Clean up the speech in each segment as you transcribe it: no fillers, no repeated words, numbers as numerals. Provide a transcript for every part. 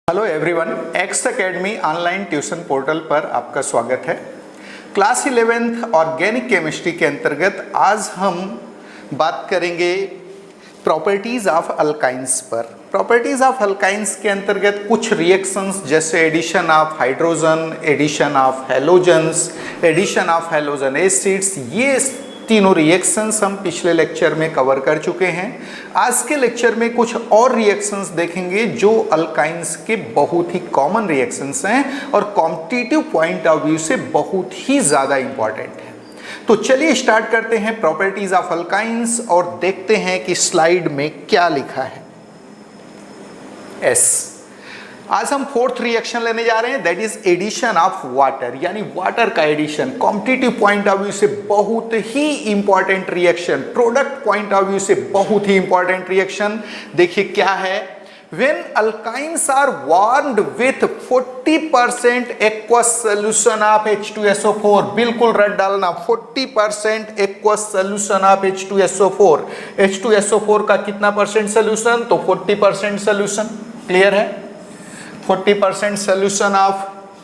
Hello everyone, x academy online tuition portal पर आपका स्वागत है। क्लास 11th ऑर्गेनिक केमिस्ट्री के अंतर्गत आज हम बात करेंगे प्रॉपर्टीज़ ऑफ अल्काइंस पर। प्रॉपर्टीज़ ऑफ अल्काइंस के अंतर्गत कुछ रिएक्शंस जैसे addition of hydrogen, addition of halogens, addition of halogen acids, ये तीनों रिएक्शंस हम पिछले लेक्चर में कवर कर चुके हैं। आज के लेक्चर में कुछ और रिएक्शंस देखेंगे जो अल्काइंस के बहुत ही कॉमन रिएक्शंस हैं और कॉम्पिटिटिव पॉइंट ऑफ व्यू से बहुत ही ज़्यादा इंपॉर्टेंट है। तो चलिए स्टार्ट करते हैं प्रॉपर्टीज ऑफ अल्काइंस और देखते हैं कि स्लाइड में क्या लिखा है। एस, आज हम फोर्थ रिएक्शन लेने जा रहे हैं, that is addition of water, यानी वाटर का addition. Competitive point of view से बहुत ही important reaction, product point of view से बहुत ही इंपॉर्टेंट रिएक्शन। देखिए क्या है, when alkynes are warmed with 40% aqueous solution of H2SO4, बिल्कुल रट डालना, 40% aqueous solution of H2SO4। H2SO4 का कितना परसेंट सोल्यूशन, तो 40% सोल्यूशन, क्लियर है। 40% solution of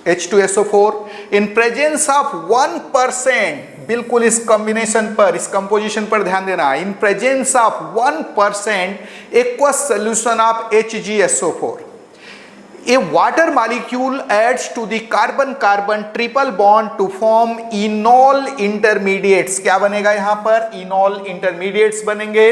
H2SO4 in presence of 1%, बिल्कुल इस कॉम्बिनेशन पर, इस कंपोजिशन पर ध्यान देना, in presence of 1% aqueous solution of HgSO4, a water molecule adds to the carbon-carbon triple bond to form enol intermediates। क्या बनेगा यहाँ पर, enol intermediates बनेंगे,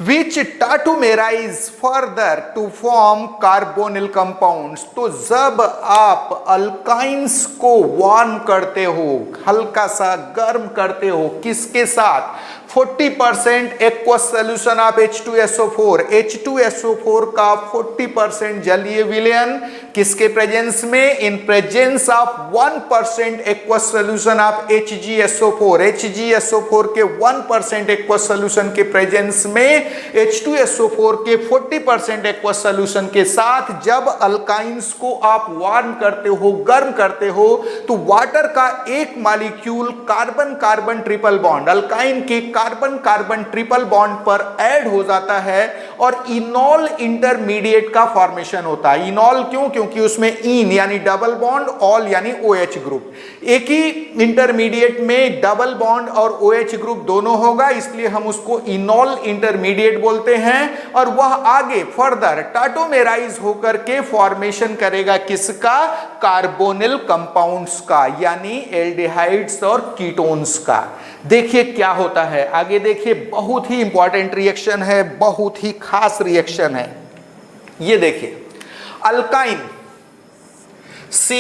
which tautomerize further to form carbonyl compounds। तो जब आप अल्काइंस को वार्म करते हो, हल्का सा गर्म करते हो, किसके साथ, 40% aqueous solution of H2SO4, H2SO4 का 40% जलीय विलयन किसके प्रेजेंस में, in presence of 1% aqueous solution of HgSO4, HgSO4 के 1% एक्वस सोल्यूशन के प्रेजेंस में H2SO4 के 40% एक्वस सोल्यूशन के साथ जब अल्काइंस को आप वार्म करते हो, गर्म करते हो, तो वाटर का एक molecule carbon carbon triple bond, alkyne के कार्बन कार्बन ट्रिपल बॉन्ड पर ऐड हो जाता है और इनॉल इंटरमीडिएट का फॉर्मेशन होता है। इनॉल क्यों, क्योंकि उसमें इन यानी डबल बॉन्ड, ऑल यानी OH ग्रुप, एक ही इंटरमीडिएट में डबल बॉन्ड और OH ग्रुप दोनों होगा, इसलिए हम उसको इनॉल इंटरमीडिएट बोलते हैं। और वह आगे फर्दर टाटोमेराइज होकर के फॉर्मेशन करेगा किसका, कार्बोनिल कंपाउंड्स का, यानी एल्डिहाइड्स और कीटोन्स का। देखिए क्या होता है आगे, देखिए बहुत ही इंपॉर्टेंट रिएक्शन है, बहुत ही खास रिएक्शन है। ये देखिए, alkyne C,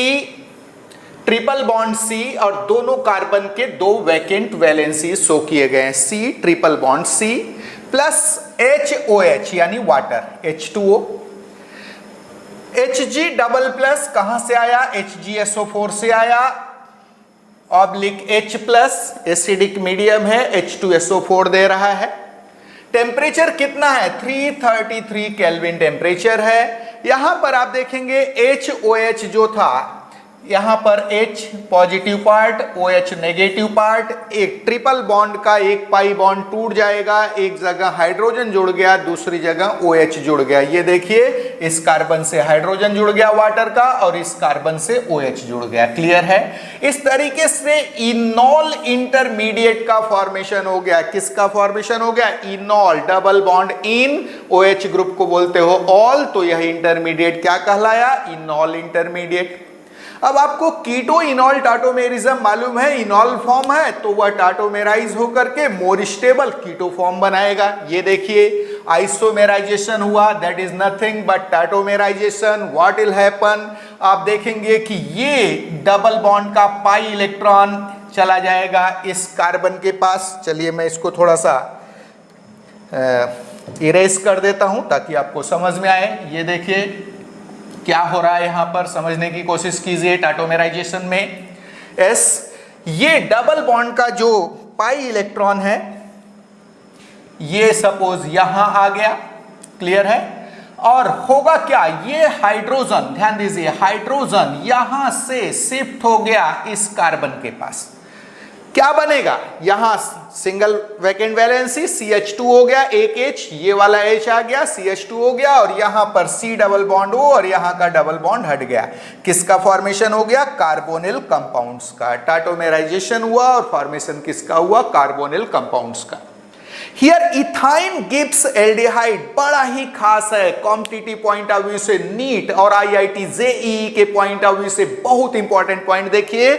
triple bond C और दोनों कार्बन के दो वैकेंट वैलेंसी शो किए गए हैं, C triple bond C plus HOH यानी water H2O, Hg double plus कहां से आया, HgSO4 से आया, oblique H plus acidic medium है, H2SO4 दे रहा है। टेम्परेचर कितना है, 333 केल्विन टेम्परेचर है। यहां पर आप देखेंगे HOH जो था, यहां पर H positive part, OH negative part, एक ट्रिपल बॉन्ड का एक पाई बॉन्ड टूट जाएगा, एक जगह हाइड्रोजन जुड़ गया, दूसरी जगह OH जुड़ गया। ये देखिए, इस कार्बन से हाइड्रोजन जुड़ गया वाटर का और इस कार्बन से OH जुड़ गया, क्लियर है। इस तरीके से इनॉल इंटरमीडिएट का फॉर्मेशन हो गया। किसका फॉर्मेशन हो गया, इनॉल, double bond in, OH group को बोलते हो ऑल, तो यह इंटरमीडिएट क्या कहलाया, इनॉल इंटरमीडिएट। अब आपको कीटो इनॉल टाटोमेरिज्म मालूम है, इनॉल फॉर्म है तो वह टाटोमेराइज होकर के मोर स्टेबल कीटो फॉर्म बनाएगा। ये देखिए आइसोमेराइजेशन हुआ, that is nothing but tautomerization. What will happen, आप देखेंगे कि ये डबल बॉन्ड का पाई इलेक्ट्रॉन चला जाएगा इस कार्बन के पास। चलिए मैं इसको थोड़ा सा इरेज कर देता हूं ताकि आपको समझ में आए। ये देखिए क्या हो रहा है यहां पर, समझने की कोशिश कीजिए। टाटोमेराइजेशन में एस, ये डबल बॉन्ड का जो पाई इलेक्ट्रॉन है ये सपोज यहां आ गया, क्लियर है, और होगा क्या, ये हाइड्रोजन, ध्यान दीजिए, हाइड्रोजन यहां से शिफ्ट हो गया इस कार्बन के पास। क्या बनेगा, यहां सिंगल वैकेंट वैलेंसी CH2 हो गया, एक H, ये वाला H आ गया, CH2 हो गया, और यहां पर C डबल बॉन्ड O और यहां का डबल बॉन्ड हट गया। किसका फॉर्मेशन हो गया, कार्बोनिल कंपाउंड्स का। टाटोमेराइजेशन हुआ और फॉर्मेशन किसका हुआ, कार्बोनिल कंपाउंड्स का। हियर इथाइन गिब्स एल्डिहाइड, बड़ा ही खास है, कॉम्पिटिटिव पॉइंट ऑफ व्यू से, नीट और IIT JEE के पॉइंट ऑफ व्यू से बहुत इंपॉर्टेंट पॉइंट देखिए।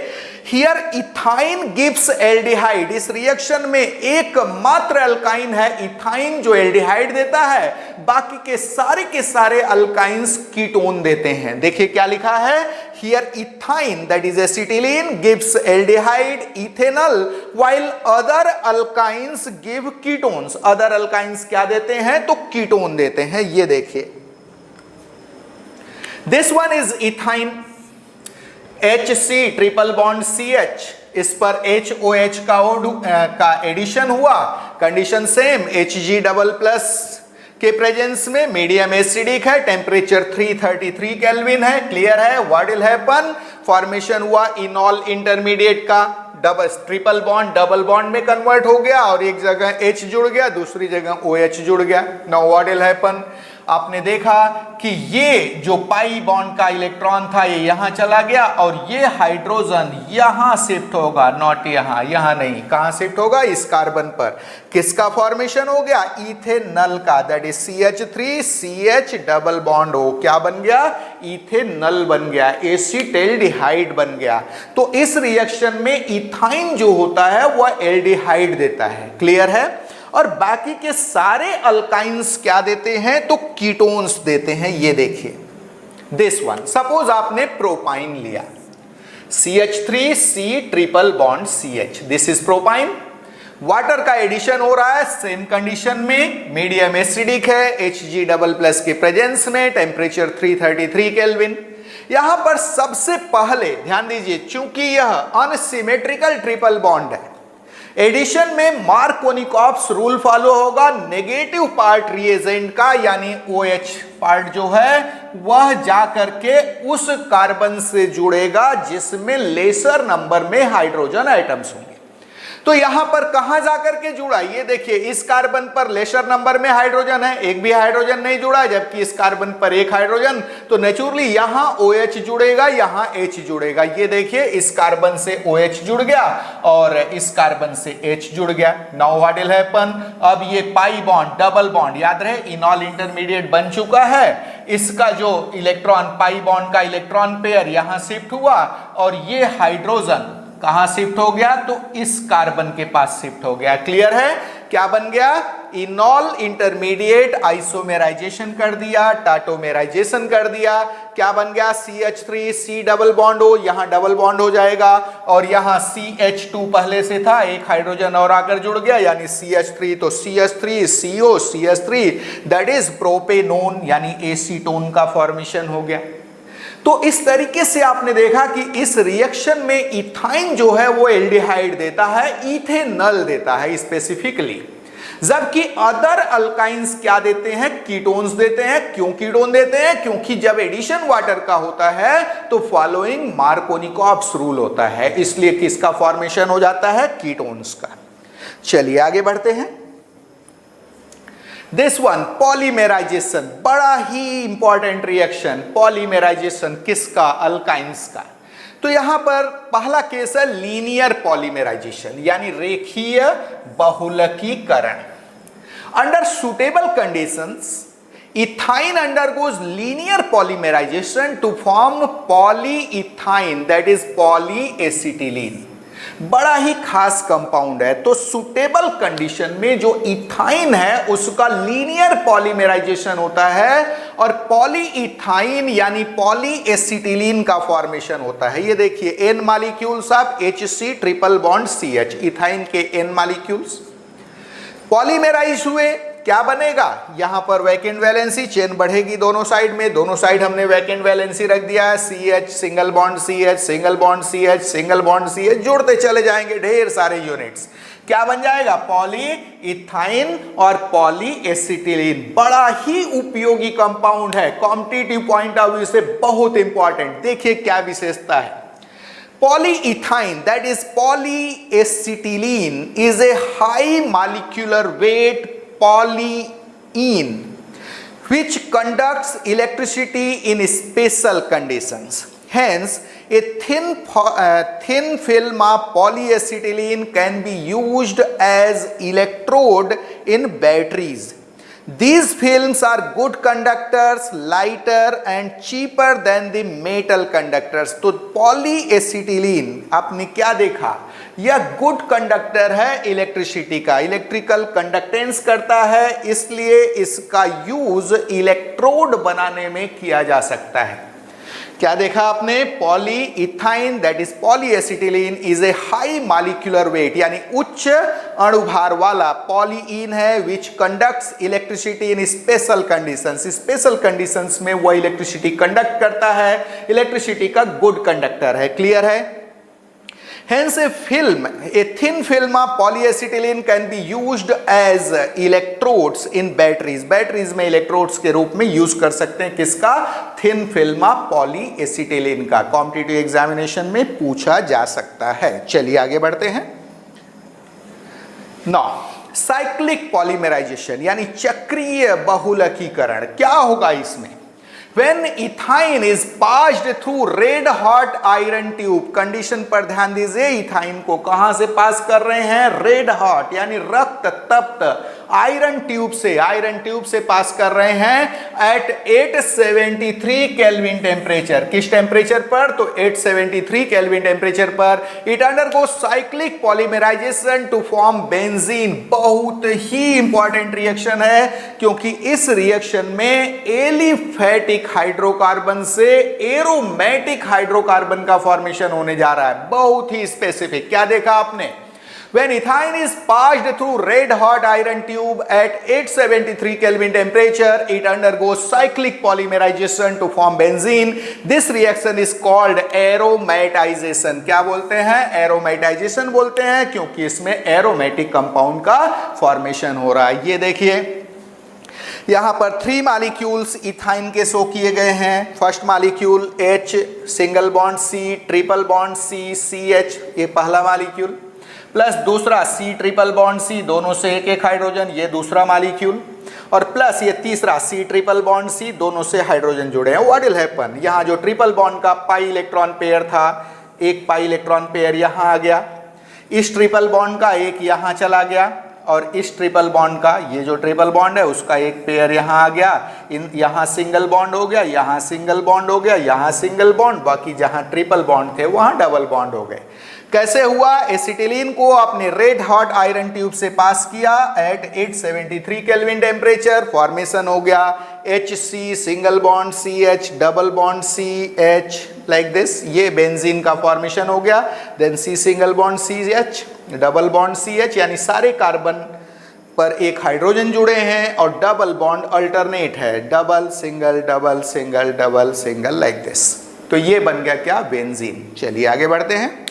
हियर इथाइन गिब्स एल्डिहाइड, इस रिएक्शन में एकमात्र अल्काइन है इथाइन जो एल्डिहाइड देता है, बाकी के सारे अल्काइंस कीटोन देते हैं। देखिए क्या लिखा है, here ethyne that is acetylene gives aldehyde ethanol while other alkynes give ketones. Other alkynes क्या देते हैं, तो कीटोन देते हैं। ये देखिए, this one is ethyne, HC triple bond CH, इस पर HOH का एडिशन हुआ, condition same, Hg double plus के प्रेजेंस में, मीडियम एसिडिक है, टेम्परेचर 333 केल्विन है, क्लियर है। व्हाट विल हैपन, फॉर्मेशन हुआ इनॉल इंटरमीडिएट का, ट्रिपल बॉन्ड डबल बॉन्ड में कन्वर्ट हो गया और एक जगह H जुड़ गया, दूसरी जगह OH जुड़ गया। नाउ व्हाट विल हैपन, आपने देखा कि ये जो पाई बॉन्ड का इलेक्ट्रॉन था ये यहां चला गया और ये हाइड्रोजन यहां शिफ्ट होगा, नॉट यहां नहीं, कहां शिफ्ट होगा, इस कार्बन पर। किसका फॉर्मेशन हो गया, इथेनॉल का, that is CH3CH double bond हो, क्या बन गया, इथेनॉल बन गया, एसिटाल्डिहाइड बन गया। तो इस रिएक्शन में इथाइन जो होता है वह एल्डिहाइड देता है, क्लियर है। और बाकी के सारे अल्काइंस क्या देते हैं, तो कीटोन्स देते हैं। ये देखिए, दिस वन, सपोज आपने प्रोपाइन लिया, CH3C triple bond CH, this is propyne. Water का एडिशन हो रहा है सेम कंडीशन में, मीडियम एसिडिक है, Hg डबल प्लस के प्रेजेंस में, टेम्परेचर 333 केल्विन। यहां पर सबसे पहले ध्यान दीजिए, चूंकि यह अनसिमेट्रिकल ट्रिपल बॉन्ड है, एडिशन में मार्कोनिकॉफ्स रूल फॉलो होगा, नेगेटिव पार्ट रिएजेंट का यानी OH पार्ट जो है वह जाकर के उस कार्बन से जुड़ेगा जिसमें लेसर नंबर में हाइड्रोजन आइटम्स होंगे। तो यहां पर कहां जाकर के जुड़ा, ये देखिए, इस कार्बन पर लेसर नंबर में हाइड्रोजन है, एक भी हाइड्रोजन नहीं जुड़ा, जबकि इस कार्बन पर एक हाइड्रोजन, तो नेचुरली यहां OH जुड़ेगा, यहां H जुड़ेगा। ये देखिए, इस कार्बन से OH जुड़ गया और इस कार्बन से H जुड़ गया। नाउ व्हाट विल हैपन, अब ये पाई बॉन्ड डबल बॉन्ड, याद रहे इनॉल इंटरमीडिएट बन चुका है, इसका जो इलेक्ट्रॉन पाई बॉन्ड का इलेक्ट्रॉन पेयर यहां शिफ्ट हुआ और ये हाइड्रोजन कहां शिफ्ट हो गया, तो इस कार्बन के पास शिफ्ट हो गया। क्लियर है, क्या बन गया, इनॉल इंटरमीडिएट आइसोमेराइजेशन कर दिया, टाटोमेराइजेशन कर दिया, क्या बन गया, CH3C डबल बॉन्ड हो, यहां डबल बॉन्ड हो जाएगा और यहां CH2 पहले से था, एक हाइड्रोजन और आकर जुड़ गया यानी CH3, तो CH3 CO CH3 that is propanone यानी एसीटोन का फॉर्मेशन हो गया। तो इस तरीके से आपने देखा कि इस रिएक्शन में इथाइन जो है वो एल्डिहाइड देता है, इथेनॉल देता है स्पेसिफिकली, जबकि अदर अल्काइंस क्या देते हैं, कीटोन्स देते हैं। क्यों कीटोन देते हैं, क्योंकि जब एडिशन वाटर का होता है तो फॉलोइंग मार्कोनिकॉफ्स रूल होता है, इसलिए किसका फॉर्मेशन हो जाता है, कीटोन्स का। चलिए आगे बढ़ते हैं। दिस वन, पॉलीमेराइजेशन, बड़ा ही इंपॉर्टेंट रिएक्शन, पॉलीमेराइजेशन किसका, अल्काइंस का। तो यहां पर पहला केस है लीनियर पॉलीमेराइजेशन यानी रेखीय बहुलकीकरण। Under suitable conditions ethyne undergoes linear polymerization to form polyethyne that is polyacetylene. बड़ा ही खास कंपाउंड है, तो सुटेबल कंडीशन में जो इथाइन है उसका लीनियर पॉलीमेराइजेशन होता है और पॉलीइथाइन यानी पॉलीएसिटिलीन का फॉर्मेशन होता है। ये देखिए, N molecules of HC triple bond CH, ethyne के एन मॉलिक्यूल्स पॉलीमेराइज हुए, क्या बनेगा, यहां पर वैकेंट वैलेंसी चेन बढ़ेगी दोनों साइड में, दोनों साइड हमने वैकेंट वैलेंसी रख दिया है, CH single bond CH single bond CH single bond CH, जोड़ते चले जाएंगे ढेर सारे यूनिट्स, क्या बन जाएगा, पॉलीइथाइन और पॉलीएसिटिलीन। बड़ा ही उपयोगी कंपाउंड है, कॉम्पिटिटिव पॉइंट ऑफ व्यू से बहुत इंपॉर्टेंट। देखिए क्या विशेषता है, Polyethylene, that is polyacetylene, is a high molecular weight polyene which conducts electricity in special conditions. Hence, a thin film of polyacetylene can be used as electrode in batteries. These films are good conductors, lighter and cheaper than the metal conductors. तो पॉलीएसिटिलीन आपने क्या देखा, यह good conductor है electricity का, electrical conductance करता है, इसलिए इसका यूज इलेक्ट्रोड बनाने में किया जा सकता है। क्या देखा आपने, polyethyne that is polyacetylene is a high molecular weight, यानी उच्च अणुभार वाला पॉलीइन है which conducts electricity in special conditions, special conditions में वह इलेक्ट्रिसिटी कंडक्ट करता है, इलेक्ट्रिसिटी का गुड कंडक्टर है। क्लियर है? Hence a thin film of polyacetylene can be used as electrodes in batteries. Batteries में electrodes के रूप में यूज कर सकते हैं किसका, thin film of polyacetylene का। कॉम्पिटिटिव एग्जामिनेशन में पूछा जा सकता है। चलिए आगे बढ़ते हैं। नौ, साइक्लिक पॉलीमराइजेशन यानी चक्रीय बहुलकीकरण, क्या होगा इसमें? When ethine is passed through red hot iron tube, condition पर ध्यान दीजिए, इथाइन को कहां से पास कर रहे हैं, रेड हॉट यानी रक्त तप्त आयरन ट्यूब से पास कर रहे हैं एट 873 केल्विन टेम्परेचर। किस टेम्परेचर पर? तो 873 केल्विन टेम्परेचर पर। It undergo cyclic polymerization to form benzene. बहुत ही इंपॉर्टेंट रिएक्शन है क्योंकि इस रिएक्शन में एलिफेटिक हाइड्रोकार्बन से एरोमेटिक हाइड्रोकार्बन का फॉर्मेशन होने जा रहा है। बहुत ही स्पेसिफिक। क्या देखा आपने? When ethine is passed through red hot iron tube at 873 Kelvin temperature, it undergoes cyclic polymerization to form benzene. This reaction is called aromatization. क्या बोलते हैं? Aromatization बोलते हैं क्योंकि इसमें aromatic compound का formation हो रहा है। ये देखिए यहां पर 3 मॉलिक्यूल्स इथाइन के शो किए गए हैं। First molecule H, single bond C, triple bond C, CH, ये पहला मॉलिक्यूल, प्लस दूसरा C ट्रिपल बॉन्ड C, दोनों से एक एक हाइड्रोजन, ये दूसरा मॉलिक्यूल, और प्लस ये तीसरा C ट्रिपल बॉन्ड C, दोनों से हाइड्रोजन जुड़े हैं। व्हाट विल हैपन, यहाँ जो ट्रिपल बॉन्ड का पाई इलेक्ट्रॉन पेयर था, एक पाई इलेक्ट्रॉन पेयर यहाँ आ गया, इस ट्रिपल बॉन्ड का एक यहाँ चला गया, और इस ट्रिपल बॉन्ड का, ये जो ट्रिपल बॉन्ड है उसका एक पेयर यहाँ आ गया, यहाँ सिंगल बॉन्ड हो गया, यहाँ सिंगल बॉन्ड हो गया, यहाँ सिंगल बॉन्ड, बाकी जहाँ ट्रिपल बॉन्ड थे वहाँ डबल बॉन्ड हो गए। कैसे हुआ? एसिटिलीन को आपने रेड हॉट आयरन ट्यूब से पास किया एट 873 केल्विन टेम्परेचर, फॉर्मेशन हो गया HC single bond CH double bond CH like this, ये बेंजीन का फॉर्मेशन हो गया। Then C single bond CH double bond CH, यानी सारे कार्बन पर एक हाइड्रोजन जुड़े हैं और डबल बॉन्ड अल्टरनेट है, double single double single double single like this. तो ये बन गया क्या? बेंजीन। चलिए आगे बढ़ते हैं।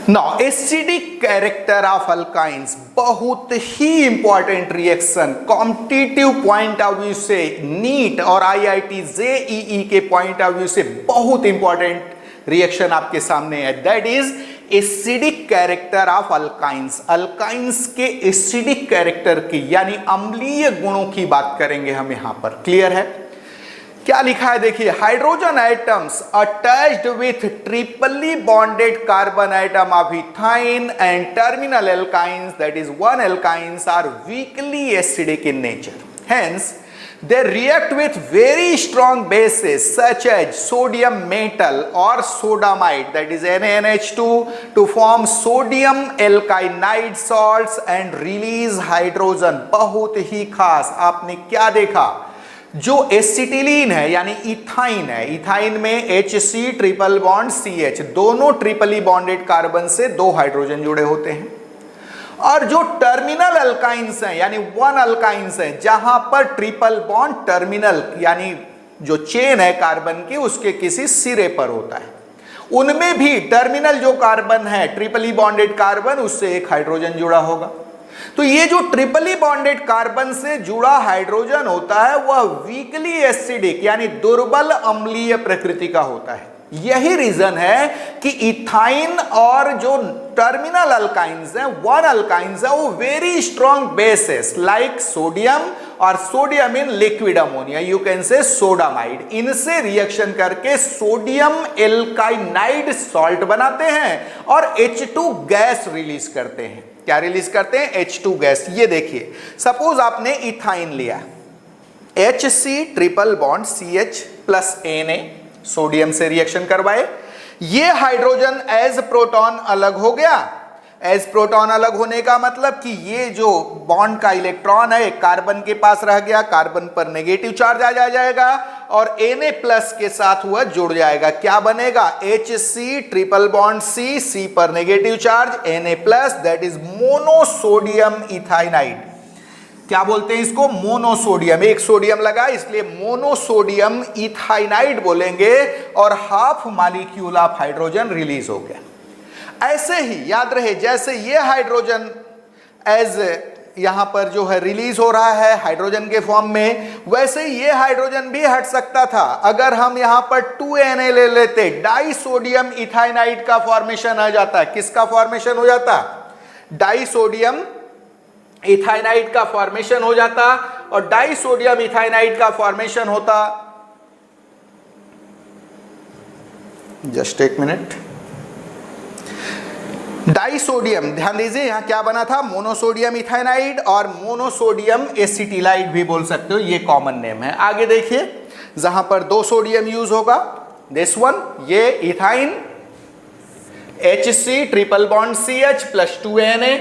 Now, acidic character of alkynes, बहुत ही important reaction, competitive point of view से, नीट और IIT JEE के पॉइंट ऑफ व्यू से बहुत इंपॉर्टेंट रिएक्शन आपके सामने है। That is acidic character of alkynes. Alkynes के एसिडिक कैरेक्टर की यानी अम्लीय गुणों की बात करेंगे हम यहां पर। क्लियर है? क्या लिखा है देखिए, hydrogen atoms attached with triply bonded carbon atom of ethyne and terminal alkynes that is one alkynes are weakly acidic in nature. Hence they react with very strong bases such as sodium metal or sodamide that is NaNH2 to form sodium alkylate salts and release hydrogen। बहुत ही खास आपने क्या देखा, जो acetylene है यानी ethyne है, ethyne में HC ट्रिपल बॉन्ड CH, दोनों ट्रिपली बॉन्डेड कार्बन से 2 हाइड्रोजन जुड़े होते हैं, और जो टर्मिनल अल्काइंस हैं यानी वन अल्काइंस हैं जहां पर ट्रिपल बॉन्ड टर्मिनल यानी जो चेन है कार्बन की उसके किसी सिरे पर होता है, उनमें भी टर्मिनल जो कार्बन है ट्रिपली बॉन्डेड कार्बन उससे एक हाइड्रोजन जुड़ा होगा। तो ये जो ट्रिपली बॉन्डेड कार्बन से जुड़ा हाइड्रोजन होता है वह वीकली एसिडिक यानी दुर्बल अम्लीय प्रकृति का होता है। यही रीजन है कि इथाइन और जो टर्मिनल अल्काइंस हैं, वन अल्काइंस है, वो very strong bases like sodium और sodium in liquid ammonia, you can say sodamide, इनसे रिएक्शन करके सोडियम एल्काइनाइड सॉल्ट बनाते हैं और H2 गैस रिलीज करते हैं। क्या रिलीज करते हैं? H2 gas. ये देखिए, सपोज आपने इथाइन लिया, HC triple bond CH plus Na, sodium से रिएक्शन करवाए, ये हाइड्रोजन एज प्रोटॉन अलग हो गया। एज प्रोटॉन अलग होने का मतलब कि ये जो बॉन्ड का इलेक्ट्रॉन है कार्बन के पास रह गया, कार्बन पर नेगेटिव चार्ज आ जाएगा और Na प्लस के साथ हुआ जुड़ जाएगा। क्या बनेगा? HC ट्रिपल बॉन्ड C पर negative charge, Na plus, that is monosodium ethynide. क्या बोलते हैं इसको? मोनोसोडियम। एक सोडियम लगा इसलिए मोनोसोडियम इथाइनाइड बोलेंगे और half molecule of hydrogen release हो गया। ऐसे ही याद रहे, जैसे ये हाइड्रोजन एज यहां पर जो है रिलीज हो रहा है हाइड्रोजन के फॉर्म में, वैसे ये हाइड्रोजन भी हट सकता था। अगर हम यहां पर 2Na ले लेते, डाई सोडियम इथाइनाइड का फॉर्मेशन आ जाता। किसका फॉर्मेशन हो जाता? डाई सोडियम इथाइनाइड का फॉर्मेशन हो जाता और डाई सोडियम इथाइनाइड का फॉर्मेशन होता, जस्ट एक मिनट, डाई सोडियम, ध्यान दीजिए यहां क्या बना था? मोनोसोडियम इथाइनाइड और मोनोसोडियम एसिटिलाइड भी बोल सकते हो, ये कॉमन नेम है। आगे देखिए, जहां पर 2 सोडियम यूज होगा, दिस वन, ये ethyne, HC triple bond CH plus 2Na,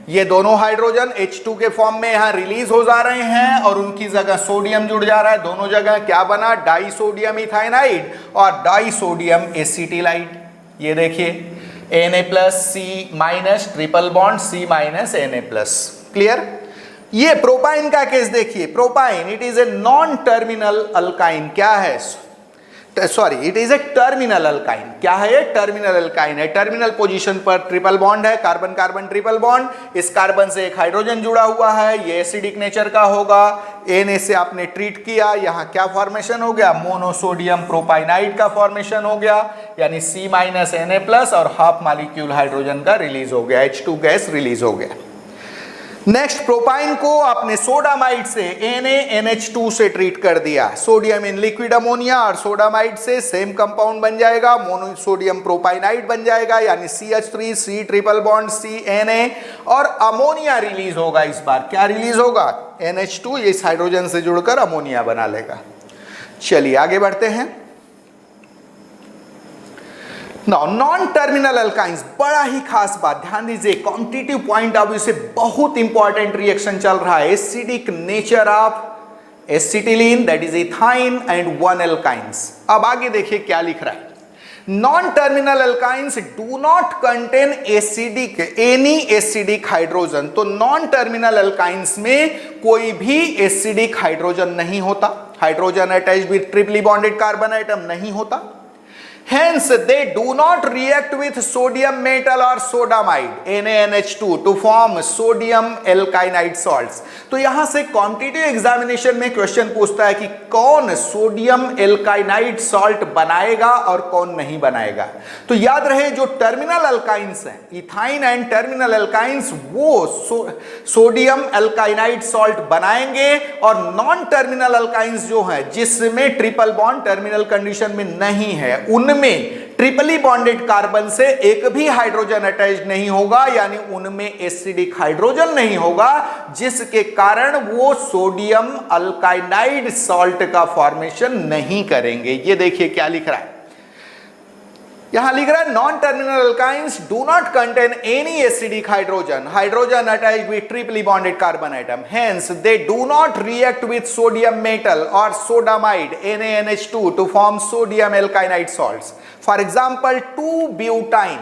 ये दोनों हाइड्रोजन H2 के फॉर्म में यहां रिलीज हो जा रहे हैं और उनकी जगह सोडियम जुड़ जा रहा है। दोनों जगह क्या बना? डाई सोडियम इथाइनाइड और डाई सोडियम एसिटिलाइड। ये देखिए Na plus C minus triple bond C minus Na plus. Clear? ये प्रोपाइन का केस देखिए, propyne it is a non terminal alkyne. क्या है? Sorry, it is a terminal alkyne. क्या है ये? टर्मिनल अल्काइन है। टर्मिनल पोजीशन पर ट्रिपल बॉन्ड है, कार्बन कार्बन ट्रिपल बॉन्ड, इस कार्बन से एक हाइड्रोजन जुड़ा हुआ है, ये एसिडिक नेचर का होगा। Na से आपने ट्रीट किया, यहां क्या फॉर्मेशन हो गया? मोनोसोडियम प्रोपाइनाइड का फॉर्मेशन हो गया, यानी C माइनस Na प्लस और हाफ मॉलिक्यूल हाइड्रोजन का रिलीज हो गया, H2 गैस रिलीज हो गया। नेक्स्ट, प्रोपाइन को आपने सोडामाइड से NaNH2 से ट्रीट कर दिया, सोडियम इन लिक्विड अमोनिया और सोडामाइड से सेम कंपाउंड बन जाएगा, मोनोसोडियम प्रोपाइनाइड बन जाएगा, यानी CH3 C triple bond CNA और अमोनिया रिलीज होगा। इस बार क्या रिलीज होगा? NH2 इस हाइड्रोजन से जुड़कर अमोनिया बना लेगा। चलिए आगे बढ़ते हैं। नॉन टर्मिनल अल्काइंस, बड़ा ही खास बात, ध्यान दीजिए, कॉम्पिटिटिव पॉइंट ऑफ व्यू से बहुत इंपॉर्टेंट रिएक्शन चल रहा है। Acidic nature of acetylene that is ethyne and one alkynes. अब आगे देखिए क्या लिख रहा है। Non terminal alkynes do not contain acidic any acidic hydrogen. तो नॉन टर्मिनल अल्काइंस में कोई भी एसिडिक हाइड्रोजन नहीं होता, hydrogen attached with triply bonded carbon atom नहीं होता। Hence, they do not react with sodium metal or sodamide NaNH2 to form sodium alkylate salts। तो यहां से कॉम्पिटिटिव एग्जामिनेशन में क्वेश्चन पूछता है कि कौन सोडियम एल्काइनाइड सॉल्ट बनाएगा और कौन नहीं बनाएगा। तो याद रहे, जो टर्मिनल अल्काइंस हैं, इथाइन एंड टर्मिनल अल्काइंस, वो सोडियम एल्काइनाइड सॉल्ट बनाएंगे और नॉन टर्मिनल अल्काइंस जो हैं, जिसमें ट्रिपल बॉन्ड टर्मिनल कंडीशन में नहीं है, उनमें ट्रिपली बॉन्डेड कार्बन से एक भी हाइड्रोजन अटैच नहीं होगा, यानी उनमें एसिडिक हाइड्रोजन नहीं होगा, जिसके कारण वो सोडियम अल्काइनाइड सॉल्ट का फॉर्मेशन नहीं करेंगे। ये देखिए क्या लिख रहा है, यहां लिख रहा है non terminal alkynes do not contain any acidic hydrogen attached with triply bonded carbon atom, hence they do not react with sodium metal और sodamide NaNH2 to form sodium alkynide salts. For example two butyne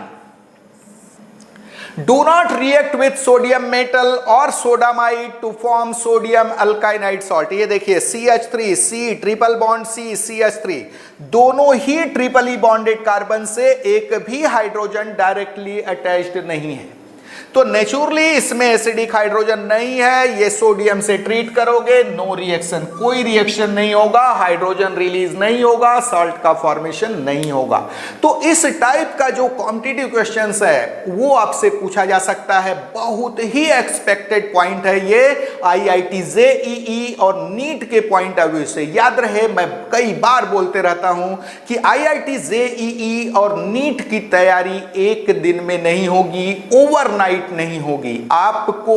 do not react with sodium metal or sodamide to form sodium alkylate salt। ये देखिए CH3 C triple bond C CH3, दोनों ही ट्रिपली bonded carbon से एक भी hydrogen directly attached नहीं है। तो naturally इसमें एसिडिक हाइड्रोजन नहीं है, ये सोडियम से ट्रीट करोगे, नो रिएक्शन, कोई रिएक्शन नहीं होगा, हाइड्रोजन रिलीज नहीं होगा, सॉल्ट का फॉर्मेशन नहीं होगा। तो इस टाइप का जो कॉम्पिटिटिव क्वेश्चंस है वो आपसे पूछा जा सकता है। बहुत ही एक्सपेक्टेड पॉइंट है ये आईआईटी जेईई और नीट के पॉइंट ऑफ व्यू से। याद रहे, मैं कई बार बोलते रहता हूं कि आईआईटी जेईई और नीट की तैयारी एक दिन में नहीं होगी, ओवरनाइट नहीं होगी। आपको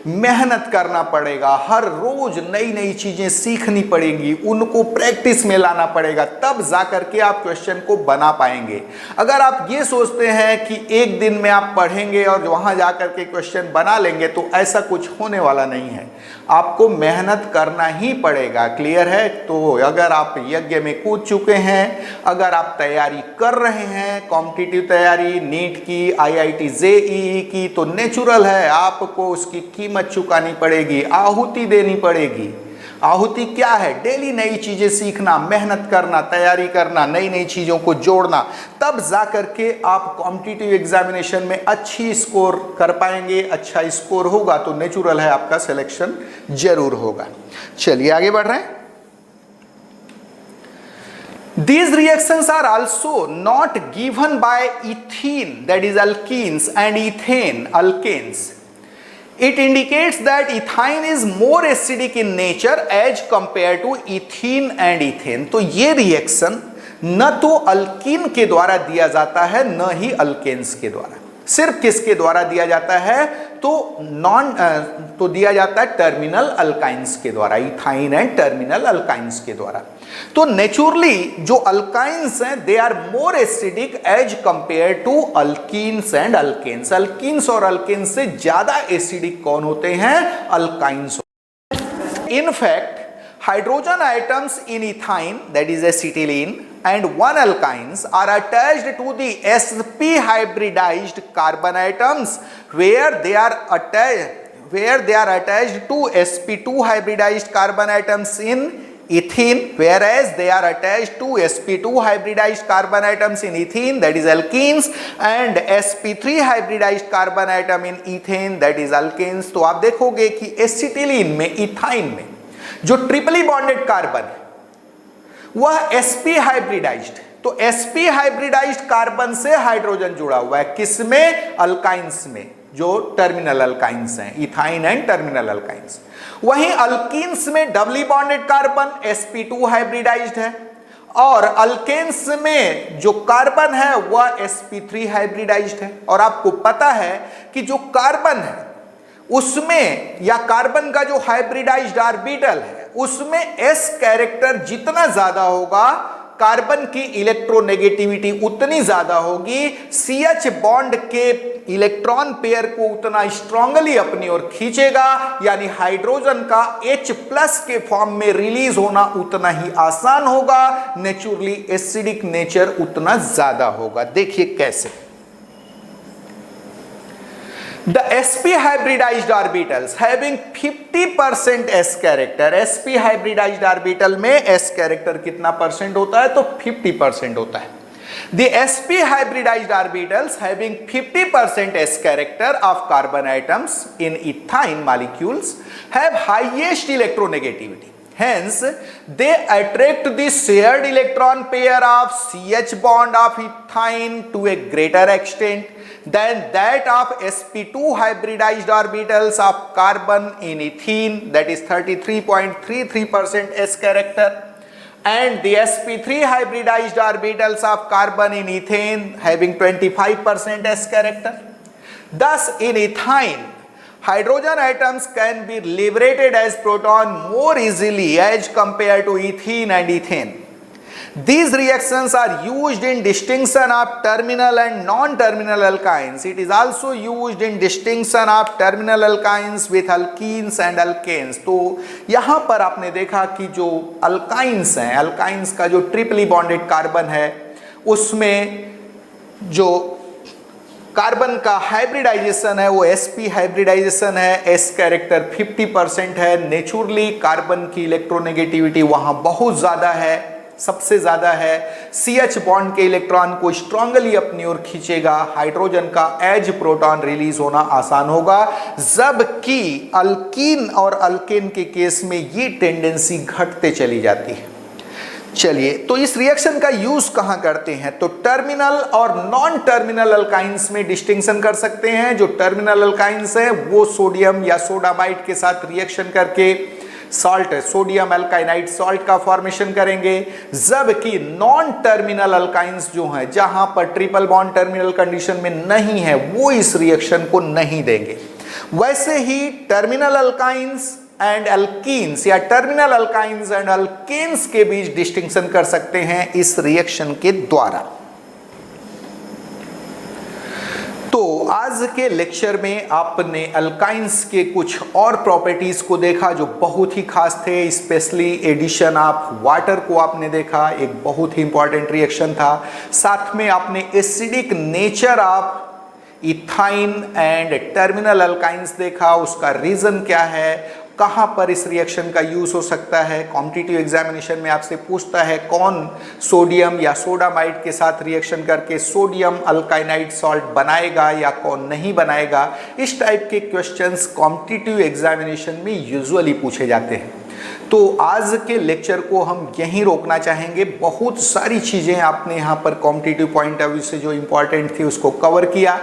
मेहनत करना पड़ेगा, हर रोज नई नई चीजें सीखनी पड़ेगी, उनको प्रैक्टिस में लाना पड़ेगा, तब जाकर के आप क्वेश्चन को बना पाएंगे। अगर आप ये सोचते हैं कि एक दिन में आप पढ़ेंगे और वहां जाकर के क्वेश्चन बना लेंगे, तो ऐसा कुछ होने वाला नहीं है। आपको मेहनत करना ही पड़ेगा। क्लियर है? तो अगर आप यज्ञ में कूद चुके हैं, अगर आप तैयारी कर रहे हैं, कॉम्पिटिटिव तैयारी नीट की, आईआईटी जेईई की, तो नेचुरल है आपको उसकी कीमत चुकानी पड़ेगी, आहुति देनी पड़ेगी। आहुति क्या है? डेली नई चीजें सीखना, मेहनत करना, तैयारी करना, नई नई चीजों को जोड़ना, तब जाकर के आप कॉम्पिटिटिव एग्जामिनेशन में अच्छी स्कोर कर पाएंगे। अच्छा स्कोर होगा तो नेचुरल है आपका सिलेक्शन जरूर होगा। चलिए आगे बढ़ रहे हैं। These reactions are also not given by ethene, that is alkenes, and ethane, alkanes. It indicates that ethyne is more acidic in nature as compared to ethene and ethane. तो ये रिएक्शन न तो अल्कीन के द्वारा दिया जाता है न ही अल्केन्स के द्वारा। सिर्फ किसके द्वारा दिया जाता है? तो दिया जाता है टर्मिनल अल्काइंस के द्वारा, इथाइन एंड टर्मिनल अल्काइंस के द्वारा। तो नेचुरली जो अल्काइंस हैं they are more acidic as compare to alkenes and alkanes. Alkenes और अल्केन्स से ज्यादा एसिडिक कौन होते हैं? Alkynes. In fact, hydrogen atoms in ethine, that is acetylene, and 1-alkynes are attached to the sp hybridized carbon atoms where they are attached to sp2 hybridized carbon atoms in ethene, whereas they are attached to sp2 hybridized carbon atoms in ethene, that is alkenes, and sp3 hybridized carbon atom in ethane, that is alkanes। तो आप देखोगे कि acetylene में, ethyne में जो ट्रिपली bonded carbon है वह sp hybridised, तो sp हाइब्रिडाइज्ड कार्बन से हाइड्रोजन जुड़ा हुआ है। किसमें? अल्काइंस में, जो टर्मिनल अल्काइंस हैं, इथाइन एंड टर्मिनल अल्काइंस। वहीं अल्कीन्स में doubly bonded carbon sp2 hybridised है, और अल्केन्स में जो कार्बन है वह sp3 हाइब्रिडाइज्ड है। और आपको पता है कि जो कार्बन है उसमें, या कार्बन का जो हाइब्रिडाइज्ड ऑर्बिटल है उसमें s कैरेक्टर जितना ज्यादा होगा, कार्बन की इलेक्ट्रोनेगेटिविटी उतनी ज्यादा होगी, CH बॉन्ड के इलेक्ट्रॉन पेयर को उतना स्ट्रांगली अपनी ओर खींचेगा, यानी हाइड्रोजन का H+ के फॉर्म में रिलीज होना उतना ही आसान होगा, नेचुरली एसिडिक नेचर उतना ज्यादा होगा। देखिए कैसे। The sp hybridized orbitals having 50% s character, sp hybridized orbital में s character कितना परसेंट होता है? तो 50% होता है। The sp hybridized orbitals having 50% s character of carbon atoms in ethine molecules have highest electronegativity. Hence, they attract the shared electron pair of CH bond of ethine to a greater extent than that of sp2 hybridized orbitals of carbon in ethene, that is 33.33% s character, and the sp3 hybridized orbitals of carbon in ethane having 25% s character. Thus, in ethine, hydrogen atoms can be liberated as proton more easily as compared to ethene and ethane. These reactions are used in distinction of terminal and non-terminal alkynes. It is also used in distinction of terminal alkynes with alkenes and alkanes. तो यहाँ पर आपने देखा कि जो alkynes हैं, alkynes का जो ट्रिपली बॉन्डेड कार्बन है उसमें जो कार्बन का हाइब्रिडाइजेशन है वो sp हाइब्रिडाइजेशन है, s कैरेक्टर 50% है। नेचुरली कार्बन की इलेक्ट्रोनेगेटिविटी वहां बहुत ज्यादा है, सबसे ज़्यादा है। CH बॉन्ड के इलेक्ट्रॉन को स्ट्रांगली अपनी ओर खींचेगा, हाइड्रोजन का एज प्रोटॉन रिलीज होना आसान होगा, जबकि अल्कीन और अल्केन के केस में ये टेंडेंसी घटते चली जाती है। चलिए, तो इस रिएक्शन का यूज कहां करते हैं? तो टर्मिनल और नॉन टर्मिनल अल्काइंस में डिस्टिंक्शन कर सकते हैं। जो टर्मिनल अल्काइंस है वो सोडियम या सोडामाइड के साथ रिएक्शन करके सॉल्ट, सोडियम अल्काइनाइड सॉल्ट का फॉर्मेशन करेंगे, जबकि नॉन टर्मिनल अल्काइंस जो हैं, जहां पर ट्रिपल बॉन्ड टर्मिनल कंडीशन में नहीं है, वो इस रिएक्शन को नहीं देंगे। वैसे ही टर्मिनल अल्काइंस एंड अल्कीन्स या टर्मिनल अल्काइंस एंड अल्केन्स के बीच डिस्टिंक्शन कर सकते हैं इस रिएक्शन के द्वारा। तो आज के लेक्चर में आपने अल्काइंस के कुछ और प्रॉपर्टीज को देखा जो बहुत ही खास थे। स्पेशली एडिशन ऑफ वाटर को आपने देखा, एक बहुत ही इंपॉर्टेंट रिएक्शन था। साथ में आपने acidic nature of ethyne and terminal alkynes देखा, उसका रीजन क्या है, कहां पर इस रिएक्शन का यूज हो सकता है। कॉम्पिटिटिव एग्जामिनेशन में आपसे पूछता है कौन सोडियम या सोडामाइड के साथ रिएक्शन करके सोडियम अल्काइनाइड सॉल्ट बनाएगा या कौन नहीं बनाएगा। इस टाइप के क्वेश्चंस कॉम्पिटिटिव एग्जामिनेशन में यूजुअली पूछे जाते हैं। तो आज के लेक्चर को हम यहीं रोकना चाहेंगे। बहुत सारी चीजें आपने यहाँ पर कॉम्पिटिटिव पॉइंट ऑफ व्यू से जो इंपॉर्टेंट थी उसको कवर किया।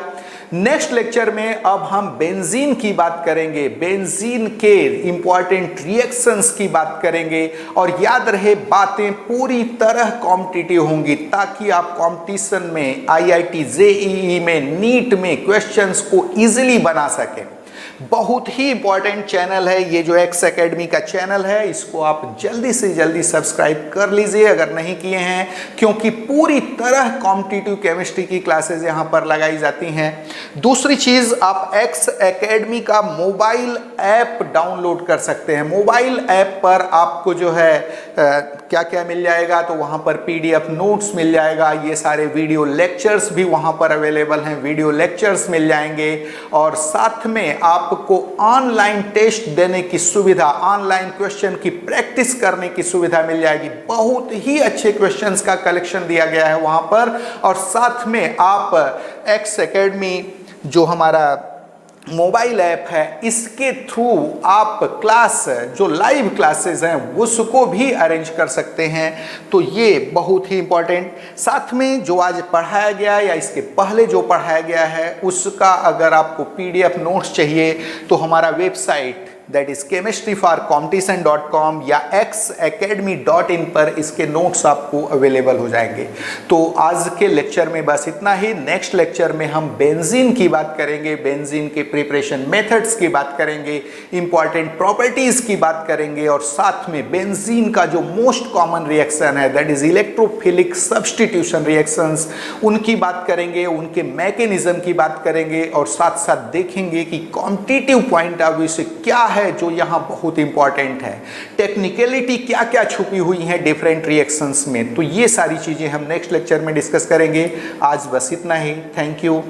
नेक्स्ट लेक्चर में अब हम बेंजीन की बात करेंगे, बेंजीन के इंपॉर्टेंट रिएक्शंस की बात करेंगे। और याद रहे, बातें पूरी तरह कॉम्पिटिटिव होंगी ताकि आप कंपटीशन में, IIT, JEE में, नीट में क्वेश्चंस को इजीली बना सकें। बहुत ही इंपॉर्टेंट चैनल है ये जो एक्स एकेडमी का चैनल है, इसको आप जल्दी से जल्दी सब्सक्राइब कर लीजिए अगर नहीं किए हैं, क्योंकि पूरी तरह कॉम्पिटिटिव केमिस्ट्री की क्लासेस यहाँ पर लगाई जाती हैं। दूसरी चीज़, आप एक्स एकेडमी का मोबाइल ऐप डाउनलोड कर सकते हैं। मोबाइल ऐप पर आपको जो है क्या क्या मिल जाएगा, तो वहाँ पर PDF नोट्स मिल जाएगा, ये सारे वीडियो लेक्चर्स भी वहाँ पर अवेलेबल हैं, वीडियो लेक्चर्स मिल जाएंगे, और साथ में आपको ऑनलाइन टेस्ट देने की सुविधा, ऑनलाइन क्वेश्चन की प्रैक्टिस करने की सुविधा मिल जाएगी। बहुत ही अच्छे क्वेश्चंस का कलेक्शन दिया गया है वहाँ पर। और साथ में आप एक्स एकेडमी जो हमारा मोबाइल ऐप है, इसके थ्रू आप क्लास, जो लाइव क्लासेस हैं उसको भी अरेंज कर सकते हैं। तो ये बहुत ही इंपॉर्टेंट। साथ में जो आज पढ़ाया गया या इसके पहले जो पढ़ाया गया है उसका अगर आपको PDF नोट्स चाहिए तो हमारा वेबसाइट दैट इज chemistryforcompetition.com या xacademy.in पर इसके नोट्स आपको अवेलेबल हो जाएंगे। तो आज के लेक्चर में बस इतना ही। नेक्स्ट लेक्चर में हम बेंजीन की बात करेंगे, बेंजीन के प्रिपरेशन मेथड्स की बात करेंगे, इंपॉर्टेंट प्रॉपर्टीज की बात करेंगे, और साथ में बेंजीन का जो मोस्ट कॉमन रिएक्शन है that is electrophilic substitution reactions, उनकी बात करेंगे, उनके मैकेनिज्म की बात करेंगे, और साथ साथ देखेंगे कि कॉम्पिटिटिव पॉइंट ऑफ व्यू से क्या है जो यहां बहुत इंपॉर्टेंट है, टेक्निकलिटी क्या क्या छुपी हुई है डिफरेंट रिएक्शंस में। तो ये सारी चीजें हम नेक्स्ट लेक्चर में डिस्कस करेंगे। आज बस इतना ही। Thank you.